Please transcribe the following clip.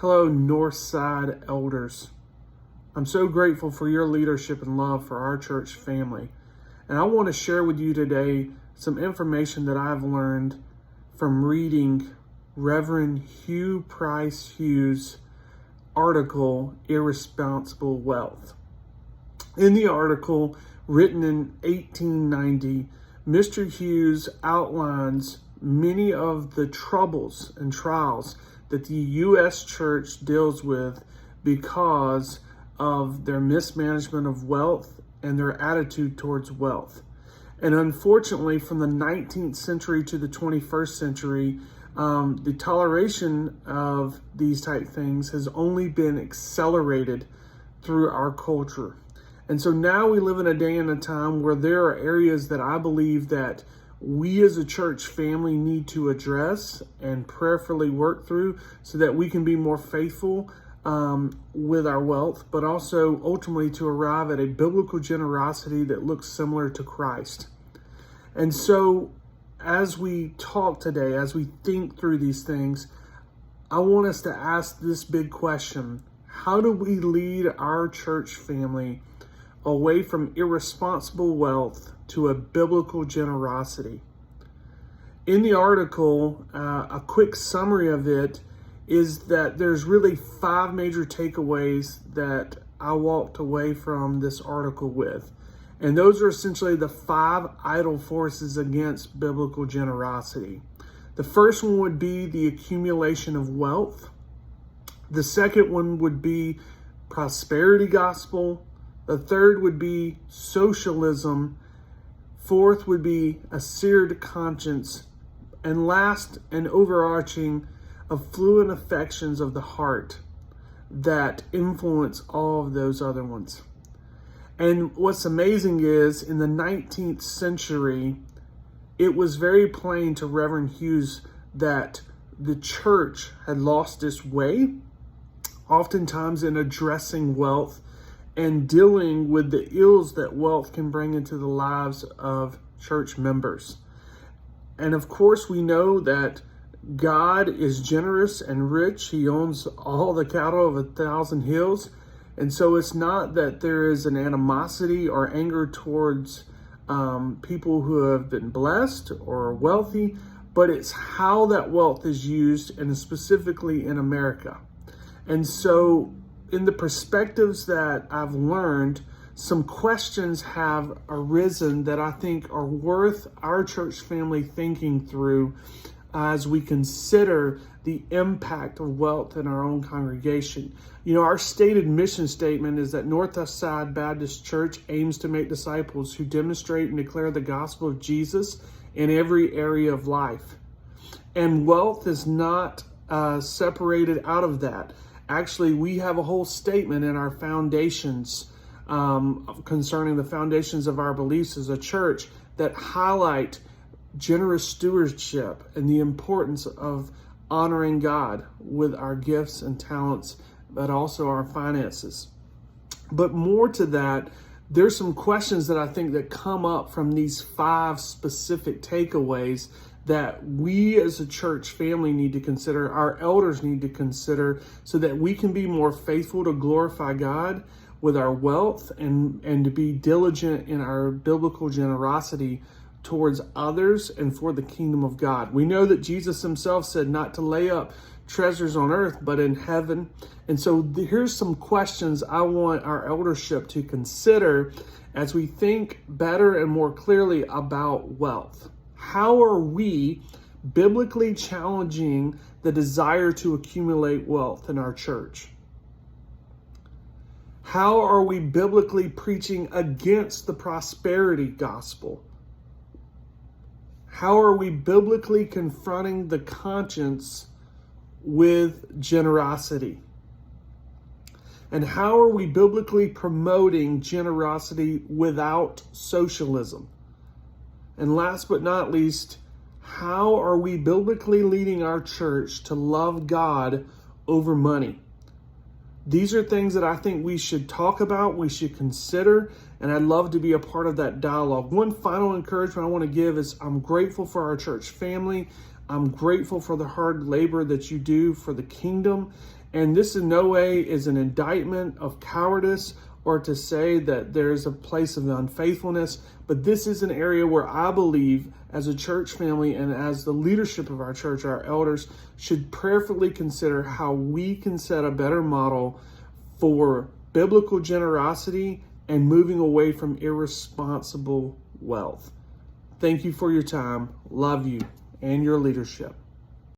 Hello, Northside elders. I'm so grateful for your leadership and love for our church family. And I want to share with you today some information that I've learned from reading Reverend Hugh Price Hughes' article, Irresponsible Wealth. In the article, written in 1890, Mr. Hughes outlines many of the troubles and trials that the U.S. church deals with because of their mismanagement of wealth and their attitude towards wealth. And unfortunately, from the 19th century to the 21st century, the toleration of these type things has only been accelerated through our culture. And so now we live in a day and a time where there are areas that I believe that we as a church family need to address and prayerfully work through so that we can be more faithful with our wealth, but also ultimately to arrive at a biblical generosity that looks similar to Christ. And so as we talk today, as we think through these things, I want us to ask this big question: how do we lead our church family away from irresponsible wealth to a biblical generosity? In the article, a quick summary of it is that there's really 5 major takeaways that I walked away from this article with. And those are essentially the 5 idle forces against biblical generosity. The first one would be the accumulation of wealth. The second one would be prosperity gospel. The third would be socialism. Fourth would be a seared conscience. And last and overarching, affluent affections of the heart that influence all of those other ones. And what's amazing is in the 19th century, it was very plain to Reverend Hughes that the church had lost its way, oftentimes in addressing wealth and dealing with the ills that wealth can bring into the lives of church members. And of course, we know that God is generous and rich. He owns all the cattle of 1,000 hills. And so it's not that there is an animosity or anger towards people who have been blessed or wealthy, but it's how that wealth is used, and specifically in America. And so in the perspectives that I've learned, some questions have arisen that I think are worth our church family thinking through as we consider the impact of wealth in our own congregation. You know, our stated mission statement is that Northside Baptist Church aims to make disciples who demonstrate and declare the gospel of Jesus in every area of life. And wealth is not separated out of that. Actually, we have a whole statement in our foundations concerning the foundations of our beliefs as a church that highlight generous stewardship and the importance of honoring God with our gifts and talents, but also our finances. But more to that, there's some questions that I think that come up from these 5 specific takeaways that we as a church family need to consider, our elders need to consider, so that we can be more faithful to glorify God with our wealth and to be diligent in our biblical generosity towards others and for the kingdom of God. We know that Jesus himself said not to lay up treasures on earth, but in heaven. And so here's some questions I want our eldership to consider as we think better and more clearly about wealth. How are we biblically challenging the desire to accumulate wealth in our church? How are we biblically preaching against the prosperity gospel? How are we biblically confronting the conscience with generosity? And how are we biblically promoting generosity without socialism? And last but not least, how are we biblically leading our church to love God over money? These are things that I think we should talk about, we should consider, and I'd love to be a part of that dialogue. One final encouragement I want to give is I'm grateful for our church family. I'm grateful for the hard labor that you do for the kingdom. And this in no way is an indictment of cowardice or to say that there's a place of unfaithfulness, but this is an area where I believe as a church family and as the leadership of our church, our elders should prayerfully consider how we can set a better model for biblical generosity and moving away from irresponsible wealth. Thank you for your time. Love you and your leadership.